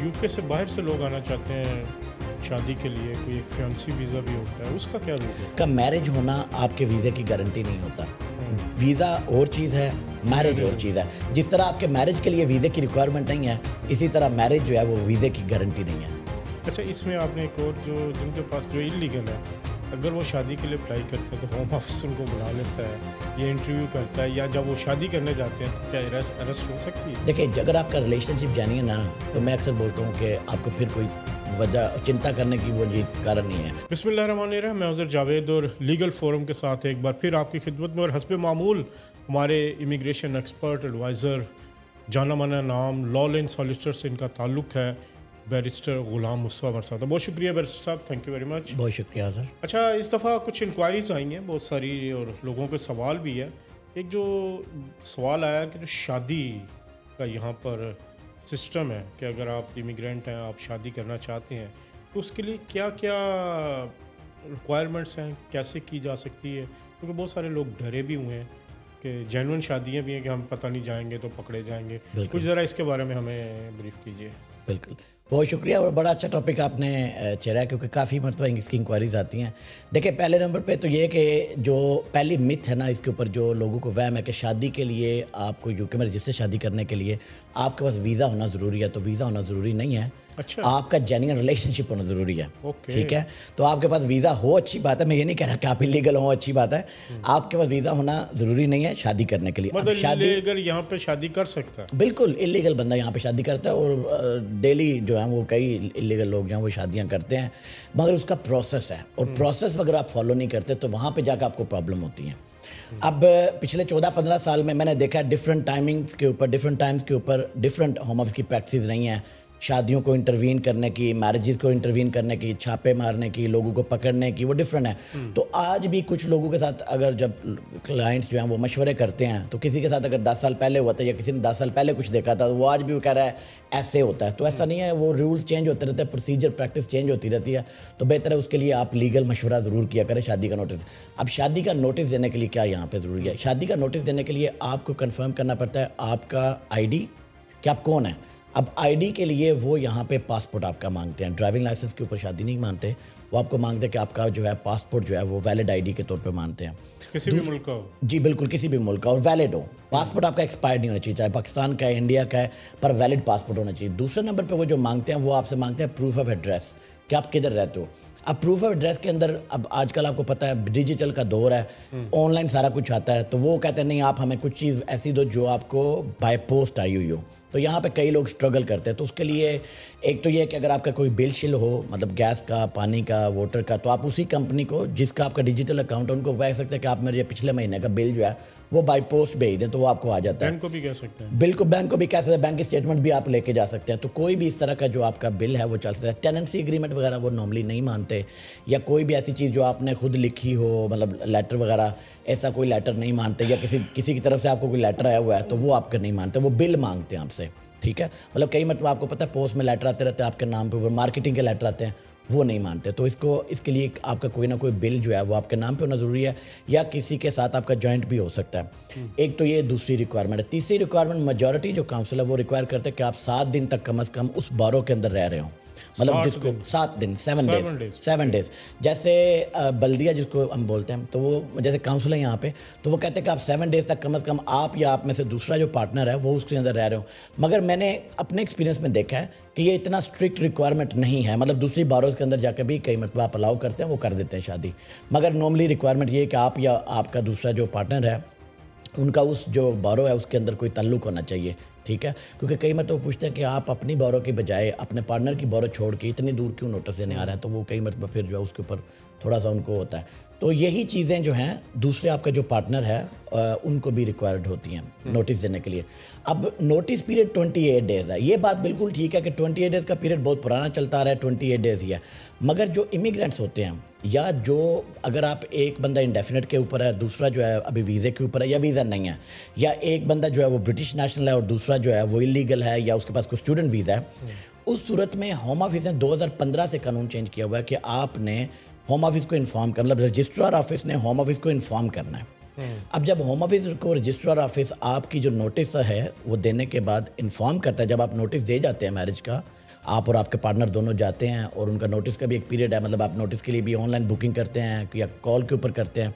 You کے سے باہر سے لوگ آنا چاہتے ہیں شادی کے لیے، کوئی ایک فیانسی ویزا بھی ہوتا ہے، اس کا کیا رول ہے؟ کا میرج ہونا آپ کے ویزے کی گارنٹی نہیں ہوتا. ویزا اور چیز ہے، میرج اور چیز ہے. جس طرح آپ کے میرج کے لیے ویزے کی ریکوائرمنٹ نہیں ہے، اسی طرح میرج جو ہے وہ ویزے کی گارنٹی نہیں ہے. اچھا، اس میں آپ نے ایک اور جن کے پاس جو انلیگل ہے، اگر وہ شادی کے لیے اپلائی کرتے ہیں تو ہوم آفس ان کو بلا لیتا ہے یا انٹرویو کرتا ہے، یا جب وہ شادی کرنے جاتے ہیں تو کیا ارسٹ ہو سکتی ہے؟ دیکھیں، اگر آپ کا ریلیشن شپ جانیے نا، تو میں اکثر بولتا ہوں کہ آپ کو پھر کوئی وجہ چنتا کرنے کی وہ کارن نہیں ہے. بسم اللہ الرحمن الرحیم. میں عذر جاوید اور لیگل فورم کے ساتھ ایک بار پھر آپ کی خدمت میں، اور حسب معمول ہمارے امیگریشن ایکسپرٹ ایڈوائزر جانا مانا نام لا لین سالیسٹر سے ان کا تعلق ہے، بیرسٹر غلام مصطفیٰ ہمارے ساتھ. بہت شکریہ بیرسٹر صاحب، تھینک یو ویری مچ. بہت شکریہ سر. اچھا، اس دفعہ کچھ انکوائریز آئی ہیں بہت ساری، اور لوگوں کے سوال بھی ہے. ایک جو سوال آیا کہ جو شادی کا یہاں پر سسٹم ہے کہ اگر آپ امیگرینٹ ہیں، آپ شادی کرنا چاہتے ہیں، تو اس کے لیے کیا کیا ریکوائرمنٹس ہیں، کیسے کی جا سکتی ہے؟ کیونکہ بہت سارے لوگ ڈرے بھی ہوئے ہیں کہ جینوئن شادیاں بھی ہیں کہ ہم پتہ نہیں جائیں گے تو پکڑے جائیں گے. کچھ ذرا اس کے بارے میں ہمیں بریف کیجیے. بالکل، بہت شکریہ، اور بڑا اچھا ٹاپک آپ نے چھیڑا ہے، کیونکہ کافی مرتبہ اس کی انکوائریز آتی ہیں. دیکھیں، پہلے نمبر پہ تو یہ کہ جو پہلی متھ ہے نا اس کے اوپر، جو لوگوں کو وہم ہے کہ شادی کے لیے آپ کو یو کے میں رجسٹر شادی کرنے کے لیے آپ کے پاس ویزا ہونا ضروری ہے. تو ویزا ہونا ضروری نہیں ہے. اچھا، آپ کا جینیئن ریلیشن شپ ہونا ضروری ہے. اوکے، ٹھیک ہے، تو آپ کے پاس ویزا ہو، اچھی بات ہے، میں یہ نہیں کہہ رہا کہ آپ انلیگل ہوں، اچھی بات ہے. آپ کے پاس ویزا ہونا ضروری نہیں ہے شادی کرنے کے لیے. مطلب شادی اگر یہاں پہ شادی کر سکتا ہے؟ بالکل، انلیگل بندہ یہاں پہ شادی کرتا ہے، اور ڈیلی جو ہے وہ کئی انلیگل لوگ جو ہیں وہ شادیاں کرتے ہیں، مگر اس کا پروسیس ہے، اور پروسیس اگر آپ فالو نہیں کرتے تو وہاں پہ جا کے آپ کو پرابلم ہوتی ہیں. اب پچھلے 14-15 سال میں نے دیکھا ہے ڈفرینٹ ٹائمنگز کے اوپر، ڈفرینٹ ٹائمز کے اوپر ڈفرینٹ ہوم آفس کی پریکٹسز رہی ہیں. شادیوں کو انٹروین کرنے کی، میرجز کو انٹروین کرنے کی، چھاپے مارنے کی، لوگوں کو پکڑنے کی، وہ ڈفرینٹ ہے. تو آج بھی کچھ لوگوں کے ساتھ اگر جب کلائنٹس جو ہیں وہ مشورے کرتے ہیں، تو کسی کے ساتھ اگر 10 سال پہلے ہوا تھا یا کسی نے 10 سال پہلے کچھ دیکھا تھا، وہ آج بھی وہ کہہ رہا ہے ایسے ہوتا ہے. تو ایسا نہیں ہے، وہ رولز چینج ہوتے رہتے ہیں، پروسیجر پریکٹس چینج ہوتی رہتی ہے. تو بہتر ہے اس کے لیے آپ لیگل مشورہ ضرور کیا کریں. شادی کا نوٹس، اب شادی کا نوٹس دینے کے لیے کیا یہاں پہ ضروری ہے؟ شادی کا نوٹس دینے کے لیے آپ کو کنفرم کرنا پڑتا ہے آپ کا آئی ڈی، کہ آپ کون ہیں. اب آئی ڈی کے لیے وہ یہاں پہ پاسپورٹ آپ کا مانگتے ہیں. ڈرائیونگ لائسنس کے اوپر شادی نہیں مانتے، وہ آپ کو مانگتے ہیں کہ آپ کا جو ہے پاسپورٹ جو ہے وہ ویلڈ آئی ڈی کے طور پہ مانتے ہیں. کسی بھی ملک کا ہو؟ جی بالکل، کسی بھی ملک کا، اور ویلڈ ہو. پاسپورٹ آپ کا ایکسپائرڈ نہیں ہونا چاہیے، چاہے پاکستان کا ہے، انڈیا کا ہے، پر ویلڈ پاسپورٹ ہونا چاہیے. دوسرے نمبر پہ وہ جو مانگتے ہیں، وہ آپ سے مانگتے ہیں پروف آف ایڈریس، کہ آپ کدھر رہتے ہو. اب پروف آف ایڈریس کے اندر، اب آج کل آپ کو پتہ ہے ڈیجیٹل کا دور ہے، آن لائن سارا کچھ آتا ہے. تو وہ کہتے ہیں نہیں، آپ ہمیں کچھ چیز ایسی دو جو آپ کو بائی پوسٹ آئی ہوئی ہو. تو یہاں پہ کئی لوگ اسٹرگل کرتے ہیں. تو اس کے لیے ایک تو یہ کہ اگر آپ کا کوئی بل شل ہو، مطلب گیس کا، پانی کا، واٹر کا، تو آپ اسی کمپنی کو جس کا آپ کا ڈیجیٹل اکاؤنٹ ہے ان کو کہہ سکتے ہیں کہ آپ میرے پچھلے مہینے کا بل جو ہے وہ بائی پوسٹ بھیج دیں، تو وہ آپ کو آ جاتا ہے. بینک کو بھی کہہ سکتے ہیں؟ بالکل، بینک کو بھی کہہ سکتے ہیں، بینک کی اسٹیٹمنٹ بھی آپ لے کے جا سکتے ہیں. تو کوئی بھی اس طرح کا جو آپ کا بل ہے وہ چل سکتا ہے. ٹیننسی ایگریمنٹ وغیرہ وہ نارملی نہیں مانتے، یا کوئی بھی ایسی چیز جو آپ نے خود لکھی ہو، مطلب لیٹر وغیرہ، ایسا کوئی لیٹر نہیں مانتے. یا کسی کی طرف سے آپ کو کوئی لیٹر آیا ہوا ہے تو وہ آپ کا نہیں مانتے، وہ بل مانگتے ہیں آپ سے. ٹھیک ہے، مطلب کئی مرتبہ آپ کو پتہ ہے پوسٹ میں لیٹر آتے رہتے ہیں آپ کے نام پہ، اوپر مارکیٹنگ کے لیٹر آتے ہیں، وہ نہیں مانتے. تو اس کے لیے آپ کا کوئی نہ کوئی بل جو ہے وہ آپ کے نام پہ ہونا ضروری ہے، یا کسی کے ساتھ آپ کا جوائنٹ بھی ہو سکتا ہے. ایک تو یہ دوسری ریکوائرمنٹ ہے. تیسری ریکوائرمنٹ، میجورٹی جو کاؤنسل ہے وہ ریکوائر کرتے ہیں کہ آپ 7 دن تک کم از کم اس بارو کے اندر رہ رہے ہوں. مطلب جس کو 7 دن، 7 ڈیز، جیسے بلدیہ جس کو ہم بولتے ہیں، تو وہ جیسے کاؤنسل ہے یہاں پہ، تو وہ کہتے ہیں کہ آپ 7 ڈیز تک کم از کم آپ یا آپ میں سے دوسرا جو پارٹنر ہے وہ اس کے اندر رہ رہے ہوں. مگر میں نے اپنے ایکسپیرینس میں دیکھا ہے کہ یہ اتنا اسٹرکٹ ریکوائرمنٹ نہیں ہے. مطلب دوسری باروز کے اندر جا کے بھی کئی مرتبہ آپ الاؤ کرتے ہیں، وہ کر دیتے ہیں شادی. مگر نارملی ریکوائرمنٹ یہ ہے کہ آپ یا آپ کا دوسرا جو پارٹنر ہے ان کا اس جو بارو ہے اس کے اندر کوئی تعلق ہونا چاہیے. ٹھیک ہے، کیونکہ کئی مرتبہ وہ پوچھتے ہیں کہ آپ اپنی بارو کی بجائے اپنے پارٹنر کی بارو چھوڑ کے اتنی دور کیوں نوٹس دینے آ رہے ہیں. تو وہ کئی مرتبہ پھر جو ہے اس کے اوپر تھوڑا سا ان کو ہوتا ہے. تو یہی چیزیں جو ہیں دوسرے آپ کا جو پارٹنر ہے ان کو بھی ریکوائرڈ ہوتی ہیں نوٹس دینے کے لیے. اب نوٹس پیریڈ 28 ڈیز ہے. یہ بات بالکل ٹھیک ہے کہ 28 ڈیز کا پیریڈ بہت پرانا چلتا آ رہا ہے، 28 ڈیز ہی ہے. مگر جو امیگرینٹس ہوتے ہیں، یا جو اگر آپ ایک بندہ انڈیفینٹ کے اوپر ہے، دوسرا جو ہے ابھی ویزے کے اوپر ہے یا ویزا نہیں ہے، یا ایک بندہ جو ہے وہ برٹش نیشنل ہے اور دوسرا جو ہے وہ انلیگل ہے یا اس کے پاس کوئی اسٹوڈنٹ ویزا ہے، اس صورت میں ہوم آفس نے 2015 سے قانون چینج کیا ہوا ہے کہ آپ نے ہوم آفس کو انفارم کرنا، مطلب رجسٹرار آفس نے ہوم آفس کو انفارم کرنا ہے. اب جب ہوم آفس کو رجسٹرار آفس آپ کی جو نوٹس ہے وہ دینے کے بعد انفارم کرتا ہے، جب آپ نوٹس دے جاتے ہیں میرج کا، آپ اور آپ کے پارٹنر دونوں جاتے ہیں اور ان کا نوٹس کا بھی ایک پیریڈ ہے, مطلب آپ نوٹس کے لیے بھی آن لائن بکنگ کرتے ہیں یا کال کے اوپر کرتے ہیں,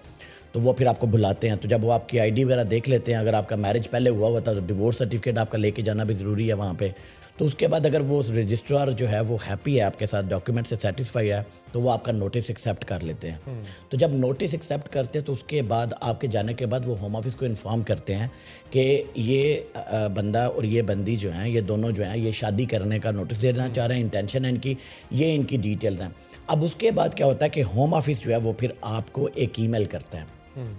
تو وہ پھر آپ کو بلاتے ہیں. تو جب وہ آپ کی آئی ڈی وغیرہ دیکھ لیتے ہیں, اگر آپ کا میرج پہلے ہوا تھا تو ڈیورس سرٹیفکیٹ آپ کا لے کے جانا بھی ضروری ہے وہاں پہ. تو اس کے بعد اگر وہ رجسٹرار جو ہے وہ ہیپی ہے آپ کے ساتھ, ڈاکیومنٹ سے سیٹسفائی ہے, تو وہ آپ کا نوٹس ایکسیپٹ کر لیتے ہیں. تو جب نوٹس ایکسیپٹ کرتے ہیں تو اس کے بعد آپ کے جانے کے بعد وہ ہوم آفس کو انفارم کرتے ہیں کہ یہ بندہ اور یہ بندی جو ہیں, یہ دونوں جو ہیں, یہ شادی کرنے کا نوٹس دینا چاہ رہے ہیں, انٹینشن ہے ان کی, یہ ان کی ڈیٹیلز ہیں. اب اس کے بعد کیا ہوتا ہے کہ ہوم آفس جو ہے وہ پھر آپ کو ایک ای میل کرتا ہے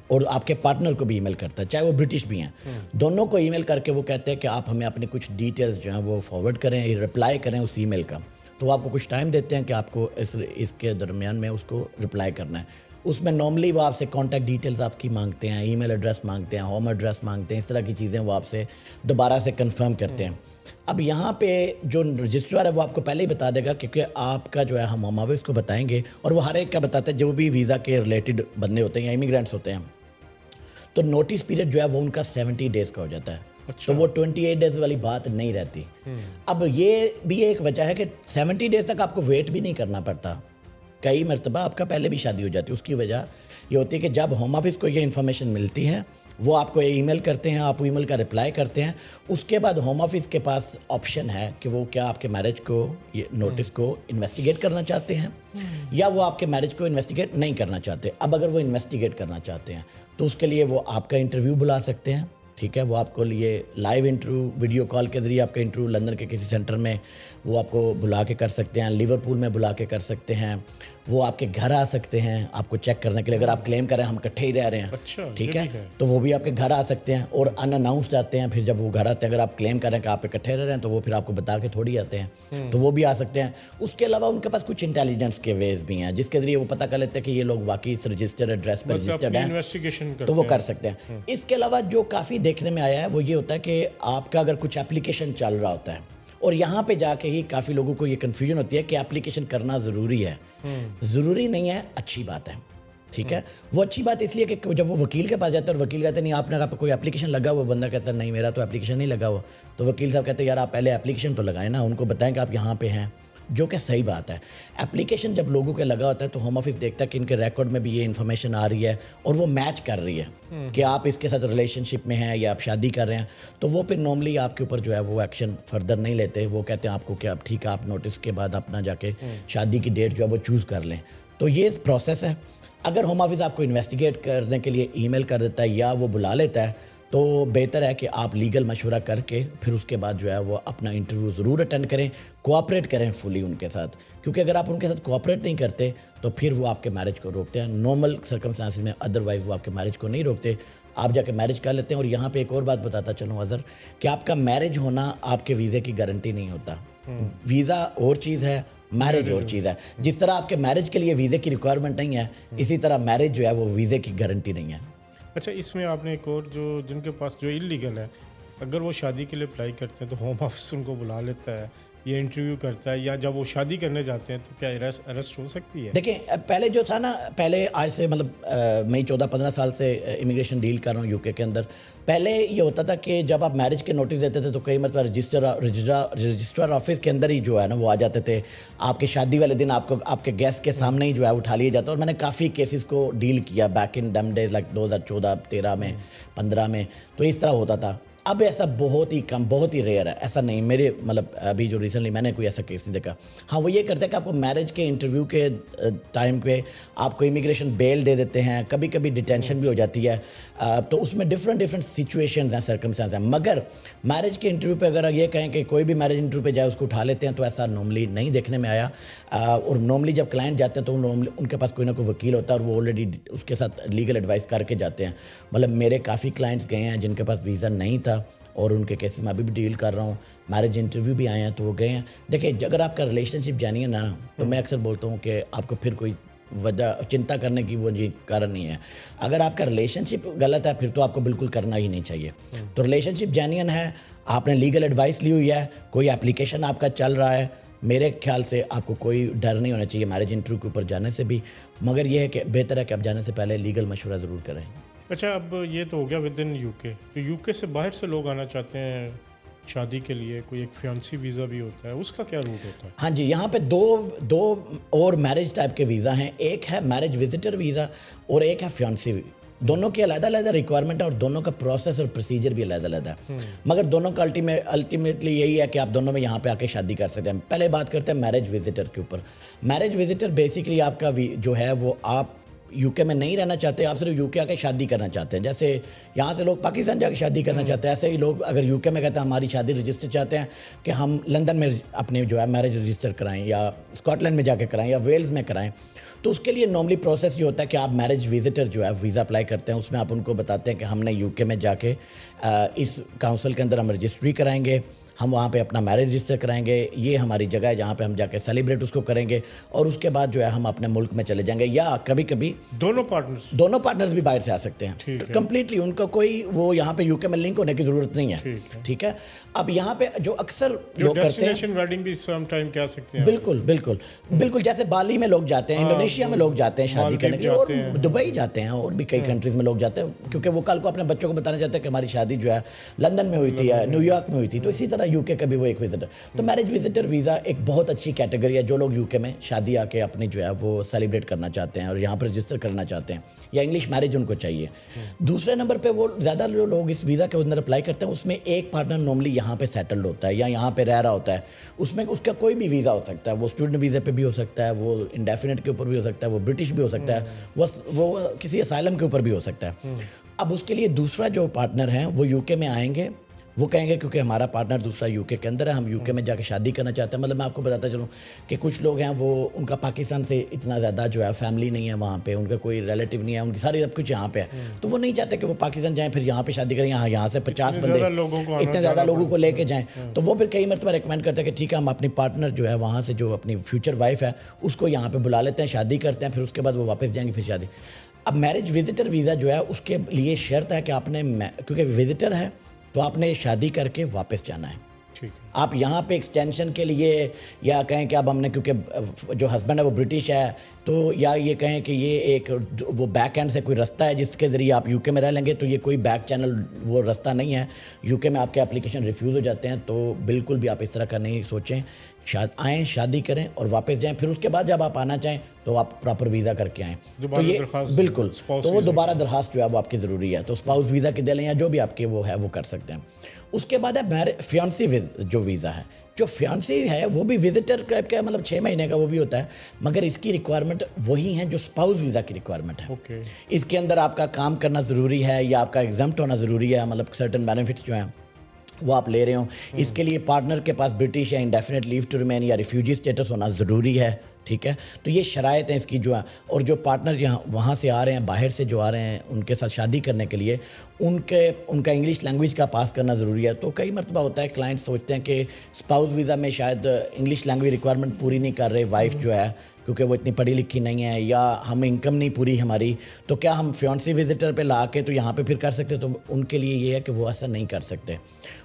اور آپ کے پارٹنر کو بھی ای میل کرتا ہے, چاہے وہ برٹش بھی ہیں, دونوں کو ای میل کر کے وہ کہتے ہیں کہ آپ ہمیں اپنی کچھ ڈیٹیلز جو ہیں وہ فارورڈ کریں, رپلائی کریں اس ای میل کا. تو وہ آپ کو کچھ ٹائم دیتے ہیں کہ آپ کو اس کے درمیان میں اس کو رپلائی کرنا ہے. اس میں نارملی وہ آپ سے کانٹیکٹ ڈیٹیلز آپ کی مانگتے ہیں, ای میل ایڈریس مانگتے ہیں, ہوم ایڈریس مانگتے ہیں, اس طرح کی چیزیں وہ آپ سے دوبارہ سے کنفرم کرتے ہیں. اب یہاں پہ جو رجسٹرار ہے وہ آپ کو پہلے ہی بتا دے گا, کیونکہ آپ کا جو ہے ہم ہوم آفس کو بتائیں گے, اور وہ ہر ایک کا بتاتا ہے جو بھی ویزا کے ریلیٹڈ بندے ہوتے ہیں یا امیگرینٹس ہوتے ہیں. تو نوٹس پیریڈ جو ہے وہ ان کا 70 ڈیز کا ہو جاتا ہے. تو وہ 28 ڈیز والی بات نہیں رہتی. اب یہ بھی ایک وجہ ہے کہ 70 ڈیز تک آپ کو ویٹ بھی نہیں کرنا پڑتا. کئی مرتبہ آپ کا پہلے بھی شادی ہو جاتی ہے. اس کی وجہ یہ ہوتی ہے کہ جب ہوم آفس کو یہ انفارمیشن ملتی ہے وہ آپ کو ای میل کرتے ہیں, آپ ای میل کا رپلائی کرتے ہیں. اس کے بعد ہوم آفس کے پاس آپشن ہے کہ وہ کیا آپ کے میرج کو, یہ نوٹس کو انویسٹیگیٹ کرنا چاہتے ہیں یا وہ آپ کے میرج کو انویسٹیگیٹ نہیں کرنا چاہتے. اب اگر وہ انویسٹیگیٹ کرنا چاہتے ہیں تو اس کے لیے وہ آپ کا انٹرویو بلا سکتے ہیں. ٹھیک ہے, وہ آپ کو لیے لائیو انٹرویو ویڈیو کال کے ذریعے آپ کا انٹرویو لندن کے کسی سینٹر میں وہ آپ کو بلا کے کر سکتے ہیں, لیورپول میں بلا کے کر سکتے ہیں, وہ آپ کے گھر آ سکتے ہیں آپ کو چیک کرنے کے لیے. اگر آپ کلیم کریں ہم اکٹھے ہی رہ رہے ہیں, ٹھیک ہے, تو وہ بھی آپ کے گھر آ سکتے ہیں اور ان اناؤنسڈ آتے ہیں. پھر جب وہ گھر آتے ہیں, اگر آپ کلیم کریں کہ آپ اکٹھے رہ رہے ہیں, تو وہ پھر آپ کو بتا کے تھوڑی آتے ہیں, تو وہ بھی آ سکتے ہیں. اس کے علاوہ ان کے پاس کچھ انٹیلیجنس کے ویز بھی ہیں جس کے ذریعے وہ پتہ کر لیتے ہیں کہ یہ لوگ واقعی اس رجسٹرڈ ایڈریس پر رجسٹرڈ ہیں, تو وہ کر سکتے ہیں. اس کے علاوہ جو کافی دیکھنے میں آیا ہے وہ یہ ہوتا ہے کہ آپ کا اگر کچھ اپلیکیشن چل رہا ہوتا ہے, اور یہاں پہ جا کے ہی کافی لوگوں کو یہ کنفیوژن ہوتی ہے کہ اپلیکیشن کرنا ضروری ہے. ضروری نہیں ہے, اچھی بات ہے. ٹھیک ہے, وہ اچھی بات اس لیے کہ جب وہ وکیل کے پاس جاتا ہے اور وکیل کہتے ہیں نہیں آپ نے کوئی اپلیکیشن لگا ہوا, بندہ کہتا ہے نہیں میرا تو اپلیکیشن نہیں لگا ہوا, تو وکیل صاحب کہتے ہیں یار آپ پہلے اپلیکیشن تو لگائیں نا, ان کو بتائیں کہ آپ یہاں پہ ہیں, جو کہ صحیح بات ہے. اپلیکیشن جب لوگوں کے لگا ہوتا ہے تو ہوم آفس دیکھتا ہے کہ ان کے ریکارڈ میں بھی یہ انفارمیشن آ رہی ہے اور وہ میچ کر رہی ہے کہ آپ اس کے ساتھ ریلیشن شپ میں ہیں یا آپ شادی کر رہے ہیں, تو وہ پھر نارملی آپ کے اوپر جو ہے وہ ایکشن فردر نہیں لیتے. وہ کہتے ہیں آپ کو کہ اب ٹھیک ہے آپ نوٹس کے بعد اپنا جا کے شادی کی ڈیٹ جو ہے وہ چوز کر لیں. تو یہ پروسیس ہے. اگر ہوم آفس آپ کو انویسٹیگیٹ کرنے کے لیے ای میل کر دیتا ہے یا وہ بلا لیتا ہے تو بہتر ہے کہ آپ لیگل مشورہ کر کے پھر اس کے بعد جو ہے وہ اپنا انٹرویو ضرور اٹینڈ کریں, کوآپریٹ کریں فلی ان کے ساتھ, کیونکہ اگر آپ ان کے ساتھ کوآپریٹ نہیں کرتے تو پھر وہ آپ کے میرج کو روکتے ہیں. نارمل سرکمسٹانسز میں ادروائز وہ آپ کے میرج کو نہیں روکتے, آپ جا کے میرج کر لیتے ہیں. اور یہاں پہ ایک اور بات بتاتا چلوں اظہر, کہ آپ کا میرج ہونا آپ کے ویزے کی گارنٹی نہیں ہوتا. ویزا اور چیز ہے, میرج اور چیز ہے. جس طرح آپ کے میرج کے لیے ویزے کی ریکوائرمنٹ نہیں ہے, اسی طرح میرج جو ہے وہ ویزے کی گارنٹی نہیں ہے. اچھا, اس میں آپ نے ایک اور جو جن کے پاس جو انلیگل ہے, اگر وہ شادی کے لیے اپلائی کرتے ہیں تو ہوم آفس ان کو بلا لیتا ہے یا انٹرویو کرتا ہے, یا جب وہ شادی کرنے جاتے ہیں تو کیا اریسٹ ہو سکتی ہے؟ دیکھیں پہلے جو تھا نا, پہلے آج سے مطلب میں 14-15 سال سے امیگریشن ڈیل کر رہا ہوں یو کے اندر. پہلے یہ ہوتا تھا کہ جب آپ میرج کے نوٹس دیتے تھے تو کئی مرتبہ رجسٹرار آفس کے اندر ہی جو ہے نا وہ آ جاتے تھے. آپ کے شادی والے دن آپ کو آپ کے گیسٹ کے سامنے ہی جو ہے اٹھا لیا جاتا. اور میں نے کافی کیسز کو ڈیل کیا back in them days like 2014-13 میں 15 میں, تو اس طرح ہوتا تھا. اب ایسا بہت ہی کم, بہت ہی ریئر ہے. ایسا نہیں, میرے مطلب ابھی جو ریسنٹلی میں نے کوئی ایسا کیس نہیں دیکھا. ہاں وہ یہ کرتے ہیں کہ آپ کو میرج کے انٹرویو کے ٹائم پہ آپ کو امیگریشن بیل دے دیتے ہیں, کبھی کبھی ڈیٹینشن بھی ہو جاتی ہے, تو اس میں ڈفرینٹ سچویشنز ہیں, سرکمسٹانس ہیں. مگر میرج کے انٹرویو پہ اگر یہ کہیں کہ کوئی بھی میرج انٹرویو پہ جائے اس کو اٹھا لیتے ہیں, تو ایسا نارملی نہیں دیکھنے میں آیا. اور نارملی جب کلائنٹ جاتے ہیں تو نارملی ان کے پاس کوئی نہ کوئی وکیل ہوتا ہے اور وہ آلریڈی اس کے ساتھ لیگل ایڈوائس کر کے جاتے ہیں. مطلب میرے کافی کلائنٹس گئے ہیں جن کے پاس ویزا نہیں تھا اور ان کے کیسز میں ابھی بھی ڈیل کر رہا ہوں, میرج انٹرویو بھی آئے ہیں تو وہ گئے ہیں. دیکھیں اگر آپ کا ریلیشن شپ جانی ہے نا, تو میں اکثر بولتا ہوں کہ آپ کو پھر کوئی وجہ چنتا کرنے کی وہ کارن نہیں ہے. اگر آپ کا ریلیشن شپ غلط ہے پھر تو آپ کو بالکل کرنا ہی نہیں چاہیے. تو ریلیشن شپ جینین ہے, آپ نے لیگل ایڈوائس لی ہوئی ہے, کوئی اپلیکیشن آپ کا چل رہا ہے, میرے خیال سے آپ کو کوئی ڈر نہیں ہونا چاہیے میرج انٹرویو کے اوپر جانے سے بھی. مگر یہ ہے کہ بہتر ہے کہ آپ جانے سے پہلے لیگل مشورہ ضرور کریں. اچھا, اب یہ تو ہو گیا ود ان یو کے. جو یو کے سے باہر سے لوگ آنا چاہتے ہیں شادی کے لیے کوئی ایک فیانسی ویزا بھی ہوتا ہے, اس کا کیا روٹ ہوتا ہے؟ ہاں جی, یہاں پہ دو اور میرج ٹائپ کے ویزا ہیں. ایک ہے میرج وزٹر ویزا اور ایک ہے فیانسی. دونوں کی علیحدہ علیحدہ ریکوائرمنٹ ہے اور دونوں کا پروسیس اور پروسیجر بھی علیحدہ علیحدہ ہے, مگر دونوں کا الٹیمیٹلی یہی ہے کہ آپ دونوں میں یہاں پہ آ کے شادی کر سکتے ہیں. پہلے بات کرتے ہیں میرج وزٹر کے اوپر. میرج وزٹر بیسیکلی آپ کا جو ہے وہ آپ یو کے میں نہیں رہنا چاہتے, آپ صرف یو کے آ کے شادی کرنا چاہتے ہیں. جیسے یہاں سے لوگ پاکستان جا کے شادی کرنا چاہتے ہیں, ایسے ہی لوگ اگر یو کے میں کہتے ہیں ہماری شادی رجسٹر چاہتے ہیں کہ ہم لندن میں اپنے جو ہے میرج رجسٹر کرائیں یا اسکاٹ لینڈ میں جا کے کرائیں یا ویلز میں کرائیں, تو اس کے لیے نارملی پروسیس یہ ہوتا ہے کہ آپ میرج وزٹر جو ہے ویزا اپلائی کرتے ہیں. اس میں آپ ان کو بتاتے ہیں کہ ہم نے یو کے میں جا کے اس کاؤنسل کے اندر ہم رجسٹری کرائیں گے, ہم وہاں پہ اپنا میرج رجسٹر کرائیں گے, یہ ہماری جگہ ہے جہاں پہ ہم جا کے سیلیبریٹ اس کو کریں گے, اور اس کے بعد جو ہے ہم اپنے ملک میں چلے جائیں گے. یا کبھی کبھی دونوں پارٹنرز بھی باہر سے آ سکتے ہیں کمپلیٹلی, ان کا کوئی وہ یہاں پہ یو کے میں لنک ہونے کی ضرورت نہیں ہے. ٹھیک ہے. اب یہاں پہ جو اکثر لوگ کرتے ہیں ویڈنگ بھی سم ٹائم کہہ سکتے ہیں, بالکل جیسے بالی میں لوگ جاتے ہیں, انڈونیشیا میں لوگ جاتے ہیں شادی کرنے کے لیے, اور دبئی جاتے ہیں, اور بھی کئی کنٹریز میں لوگ جاتے ہیں, کیونکہ وہ کل کو اپنے بچوں کو بتانا چاہتے ہیں کہ ہماری شادی جو ہے لندن میں ہوئی تھی یا نیو یارک میں ہوئی تھی. تو اسی طرح یو کے کا بھی وہ ایک وزٹر. تو میرج وزٹر ویزا ایک بہت اچھی کیٹیگری ہے. جو لوگ یو کے میں شادی آ کے اپنی جو ہے وہ سیلیبریٹ کرنا چاہتے ہیں اور یہاں پہ رجسٹر کرنا چاہتے ہیں, یا انگلش میرج ان کو چاہیے. دوسرے نمبر پہ وہ زیادہ لوگ اس ویزا کے اندر اپلائی کرتے ہیں, اس میں ایک پارٹنر نارملی یہاں پہ سیٹلڈ ہوتا ہے یا یہاں پہ رہ رہا ہوتا ہے. اس میں اس کا کوئی بھی ویزا ہو سکتا ہے, وہ اسٹوڈنٹ ویزے پہ بھی ہو سکتا ہے, وہ انڈیفینٹ کے اوپر بھی ہو سکتا ہے, وہ برٹش بھی ہو سکتا ہے, وہ کسی اسائلم کے اوپر بھی ہو سکتا ہے. اب اس کے لیے دوسرا جو پارٹنر ہیں وہ یو کے میں آئیں گے, وہ کہیں گے کیونکہ ہمارا پارٹنر دوسرا یو کے اندر ہے, ہم یو کے میں جا کے شادی کرنا چاہتے ہیں. مطلب میں آپ کو بتاتا چلوں کہ کچھ لوگ ہیں وہ ان کا پاکستان سے اتنا زیادہ جو ہے فیملی نہیں ہے وہاں پہ, ان کا کوئی ریلیٹیو نہیں ہے, ان کی ساری سب کچھ یہاں پہ ہے, تو وہ نہیں چاہتے کہ وہ پاکستان جائیں پھر یہاں پہ شادی کریں, یہاں سے 50 بندے اتنے زیادہ لوگوں کو لے کے جائیں. تو وہ پھر کئی مرتبہ ریکمینڈ کرتے ہیں کہ ٹھیک ہے ہم اپنی پارٹنر جو ہے وہاں سے جو اپنی فیوچر وائف ہے اس کو یہاں پہ بلا لیتے ہیں, شادی کرتے ہیں, پھر اس کے بعد وہ واپس جائیں گے پھر شادی. اب میرج وزٹر ویزا جو ہے اس کے لیے شرط ہے کہ آپ نے, کیونکہ وزٹر ہے تو آپ نے شادی کر کے واپس جانا ہے. آپ یہاں پہ ایکسٹینشن کے لیے یا کہیں کہ اب ہم نے, کیونکہ جو ہسبینڈ ہے وہ برٹش ہے, تو یا یہ کہیں کہ یہ ایک وہ بیک اینڈ سے کوئی رستہ ہے جس کے ذریعے آپ یو کے میں رہ لیں گے, تو یہ کوئی بیک چینل وہ رستہ نہیں ہے. یو کے میں آپ کے اپلیکیشن ریفیوز ہو جاتے ہیں, تو بالکل بھی آپ اس طرح کا نہیں سوچیں. آئیں, شادی کریں اور واپس جائیں, پھر اس کے بعد جب آپ آنا چاہیں تو آپ پراپر ویزا کر کے آئیں. تو یہ بالکل, تو وہ دوبارہ درخواست جو ہے وہ آپ کی ضروری ہے, تو اسپاؤس ویزا کی دے لیں یا جو بھی آپ کے وہ ہے وہ کر سکتے ہیں. اس کے بعد ہے فیانسی جو ویزا ہے. جو فیانسی ہے وہ بھی وزٹر کا مطلب 6 مہینے کا وہ بھی ہوتا ہے, مگر اس کی ریکوائرمنٹ وہی ہیں جو اسپاؤس ویزا کی ریکوائرمنٹ ہے. اس کے اندر آپ کا کام کرنا ضروری ہے یا آپ کا ایگزمپٹ ہونا ضروری ہے, مطلب سرٹن بینیفٹس جو ہیں وہ آپ لے رہے ہوں. اس کے لیے پارٹنر کے پاس برٹش یا انڈیفینٹ لیو ٹو ریمین یا ریفیوجی اسٹیٹس ہونا ضروری ہے. ٹھیک ہے, تو یہ شرائط ہیں اس کی جو ہیں. اور جو پارٹنر یہاں وہاں سے آ رہے ہیں, باہر سے جو آ رہے ہیں, ان کے ساتھ شادی کرنے کے لیے ان کا انگلش لینگویج کا پاس کرنا ضروری ہے. تو کئی مرتبہ ہوتا ہے کلائنٹ سوچتے ہیں کہ اسپاؤس ویزا میں شاید انگلش لینگویج ریکوائرمنٹ پوری نہیں کر رہے وائف جو ہے, کیونکہ وہ اتنی پڑھی لکھی نہیں ہے یا ہم انکم نہیں پوری ہماری, تو کیا ہم فیانسی وزٹر پہ لا کے تو یہاں پہ پھر کر سکتے؟ تو ان کے لیے یہ ہے کہ وہ ایسا نہیں کر سکتے.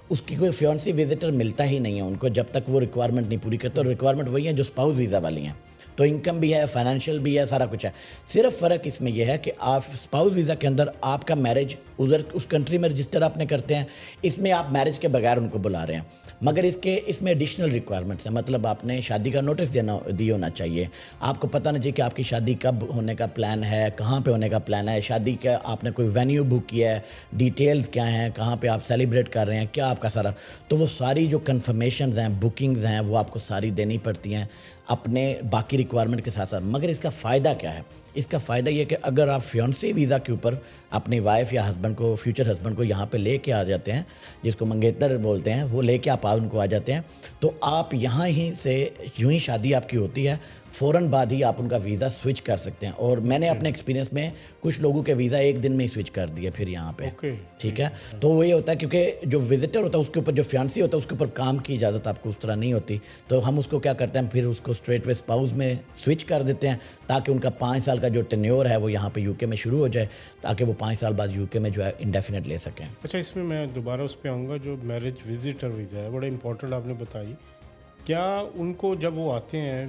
اس کی کوئی فیانسی وزٹر ملتا ہی نہیں ہے ان کو جب تک وہ ریکوائرمنٹ نہیں پوری کرتے. اور ریکوائرمنٹ وہی ہیں جو اسپاؤس ویزا والی ہیں, تو انکم بھی ہے, فائنینشیل بھی ہے, سارا کچھ ہے. صرف فرق اس میں یہ ہے کہ آپ اسپاؤس ویزا کے اندر آپ کا میرج اس کنٹری میں رجسٹر آپ نے کرتے ہیں, اس میں آپ میرج کے بغیر ان کو بلا رہے ہیں, مگر اس میں ایڈیشنل ریکوائرمنٹس ہیں. مطلب آپ نے شادی کا نوٹس دی ہونا چاہیے, آپ کو پتہ نہ چاہیے کہ آپ کی شادی کب ہونے کا پلان ہے, کہاں پہ ہونے کا پلان ہے, شادی کا آپ نے کوئی وینیو بک کیا ہے, ڈیٹیلز کیا ہیں, کہاں پہ آپ سیلیبریٹ کر رہے ہیں, کیا آپ کا سارا, تو وہ ساری جو کنفرمیشنز ہیں, بکنگز ہیں, وہ آپ کو ساری دینی پڑتی ہیں اپنے باقی ریکوائرمنٹ کے ساتھ ساتھ. مگر اس کا فائدہ کیا ہے؟ اس کا فائدہ یہ کہ اگر آپ فیانسی ویزا کے اوپر اپنی وائف یا ہسبینڈ کو, فیوچر ہسبینڈ کو یہاں پہ لے کے آ جاتے ہیں, جس کو منگیتر بولتے ہیں, وہ لے کے آپ ان کو آ جاتے ہیں, تو آپ یہاں ہی سے یوں ہی شادی آپ کی ہوتی ہے, فوراً بعد ہی آپ ان کا ویزا سوئچ کر سکتے ہیں. اور میں نے اپنے ایکسپیرینس میں کچھ لوگوں کے ویزا 1 دن میں ہی سوئچ کر دیے پھر یہاں پہ. ٹھیک ہے, تو وہ یہ ہوتا ہے کیونکہ جو وزٹر ہوتا ہے اس کے اوپر, جو فیانسی ہوتا ہے اس کے اوپر کام کی اجازت آپ کو اس طرح نہیں ہوتی, تو ہم اس کو کیا کرتے ہیں, پھر اس کو اسٹریٹ وے اسپاؤس میں سوئچ کر دیتے ہیں تاکہ ان کا 5 سال کا جو ٹینیور ہے وہ یہاں پہ یو کے میں شروع ہو جائے, تاکہ وہ 5 سال بعد یو کے میں جو ہے انڈیفینٹ لے سکیں. اچھا, اس میں دوبارہ اس پہ آؤں گا, جو میرج وزٹر ویزا ہے بڑا امپورٹنٹ آپ نے بتائی. کیا ان کو جب وہ آتے ہیں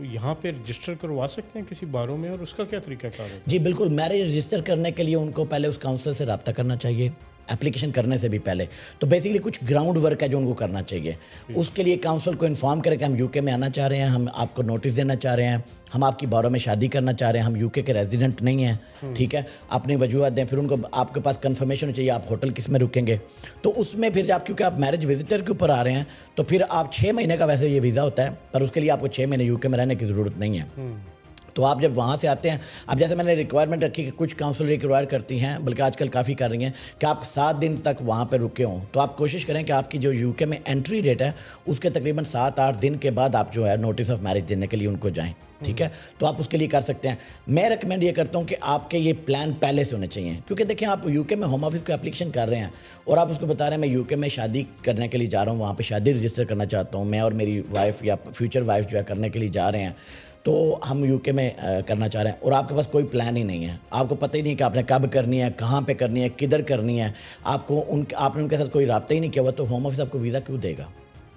یہاں پہ رجسٹر کروا سکتے ہیں کسی باروں میں, اور اس کا کیا طریقہ کار ہے؟ جی بالکل, میرج رجسٹر کرنے کے لیے ان کو پہلے اس کاؤنسل سے رابطہ کرنا چاہیے. اپلیکیشن کرنے سے بھی پہلے. تو بیسیکلی کچھ گراؤنڈ ورک ہے جو ان کو کرنا چاہیے. اس کے لیے کاؤنسل کو انفارم کریں کہ ہم یو کے میں آنا چاہ رہے ہیں, ہم آپ کو نوٹس دینا چاہ رہے ہیں, ہم آپ کی بارو میں شادی کرنا چاہ رہے ہیں, ہم یو کے ریزیڈنٹ نہیں ہیں, ٹھیک ہے, اپنی وجوہات دیں. پھر ان کو آپ کے پاس کنفرمیشن چاہیے آپ ہوٹل کس میں رکیں گے. تو اس میں پھر آپ کیونکہ آپ میرج وزٹر کے اوپر آ رہے ہیں تو پھر آپ 6 مہینے کا ویسے یہ ویزا ہوتا ہے, پر اس کے لیے آپ کو 6 مہینے یو کے میں رہنے کی ضرورت نہیں ہے. تو آپ جب وہاں سے آتے ہیں, اب جیسے میں نے ریکوائرمنٹ رکھی کہ کچھ کاؤنسل ریکوائر کرتی ہیں, بلکہ آج کل کافی کر رہی ہیں کہ آپ 7 دن تک وہاں پہ رکے ہوں. تو آپ کوشش کریں کہ آپ کی جو یو کے میں انٹری ڈیٹ ہے اس کے تقریباً 7-8 دن کے بعد آپ جو ہے نوٹس آف میرج دینے کے لیے ان کو جائیں, ٹھیک ہے. تو آپ اس کے لیے کر سکتے ہیں. میں ریکمینڈ یہ کرتا ہوں کہ آپ کے یہ پلان پہلے سے ہونے چاہیے, کیونکہ دیکھیں آپ یو کے میں ہوم آفس کو اپلیکیشن کر رہے ہیں اور آپ اس کو بتا رہے ہیں میں یو کے میں شادی کرنے کے لیے جا رہا ہوں, وہاں پہ شادی رجسٹر کرنا چاہتا ہوں, میں اور میری وائف یا فیوچر وائف جو ہے کرنے کے لیے جا رہے ہیں, تو ہم یو کے میں کرنا چاہ رہے ہیں, اور آپ کے پاس کوئی پلان ہی نہیں ہے, آپ کو پتہ ہی نہیں کہ آپ نے کب کرنی ہے, کہاں پہ کرنی ہے, کدھر کرنی ہے, آپ نے ان کے ساتھ کوئی رابطہ ہی نہیں کیا ہوا, تو ہوم آفس آپ کو ویزا کیوں دے گا,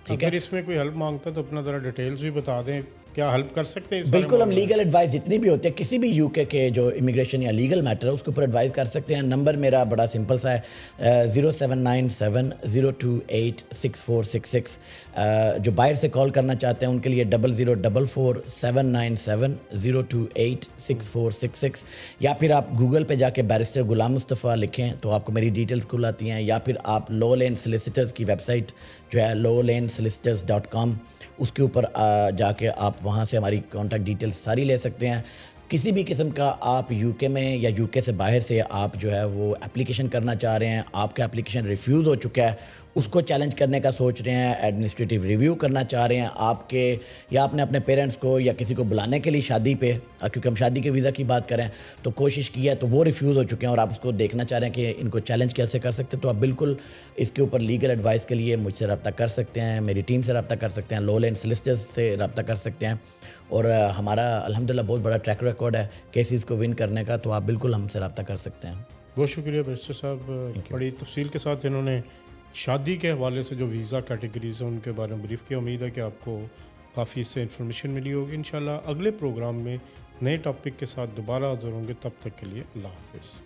ٹھیک ہے. اگر اس میں کوئی ہیلپ مانگتا ہے تو اپنا ذرا ڈیٹیلز بھی بتا دیں, کیا ہیلپ کر سکتے ہیں؟ بالکل, ہم لیگل ایڈوائس جتنی بھی ہوتی ہے کسی بھی یو کے جو امیگریشن یا لیگل میٹر ہے اس کے اوپر ایڈوائز کر سکتے ہیں. نمبر میرا بڑا سمپل سا ہے 0797028666. جو باہر سے کال کرنا چاہتے ہیں ان کے لیے 00447970286466, یا پھر آپ گوگل پہ جا کے بیرسٹر غلام مصطفیٰ لکھیں تو آپ کو میری ڈیٹیلز کھل آتی ہیں, یا پھر آپ لو لین سلیسیٹرز کی ویب سائٹ جو ہے lowlanesolicitors.com اس کے اوپر جا کے آپ وہاں سے ہماری کانٹیکٹ ڈیٹیلز ساری لے سکتے ہیں. کسی بھی قسم کا آپ یو کے میں یا یو کے سے باہر سے آپ جو ہے وہ اپلیکیشن کرنا چاہ رہے ہیں, آپ کا اپلیکیشن ریفیوز ہو چکا ہے, اس کو چیلنج کرنے کا سوچ رہے ہیں, ایڈمنسٹریٹو ریویو کرنا چاہ رہے ہیں آپ کے, یا آپ نے اپنے پیرنٹس کو یا کسی کو بلانے کے لیے شادی پہ, کیونکہ ہم شادی کے ویزا کی بات کریں تو کوشش کی ہے تو وہ ریفیوز ہو چکے ہیں, اور آپ اس کو دیکھنا چاہ رہے ہیں کہ ان کو چیلنج کیسے کر سکتے ہیں, تو آپ بالکل اس کے اوپر لیگل ایڈوائس کے لیے مجھ سے رابطہ کر سکتے ہیں, میری ٹیم سے رابطہ کر سکتے ہیں, لو لین سلیسٹرز سے رابطہ کر سکتے ہیں. اور ہمارا الحمدللہ بہت بڑا ٹریک ریکارڈ ہے کیسز کو ون کرنے کا, تو آپ بالکل ہم سے رابطہ کر سکتے ہیں. بہت شکریہ بیرسٹر صاحب, بڑی تفصیل کے ساتھ انہوں نے شادی کے حوالے سے جو ویزا کیٹیگریز ہیں ان کے بارے میں بریف کیا. امید ہے کہ آپ کو کافی اس سے انفارمیشن ملی ہوگی. انشاءاللہ اگلے پروگرام میں نئے ٹاپک کے ساتھ دوبارہ حاضر ہوں گے, تب تک کے لیے اللہ حافظ.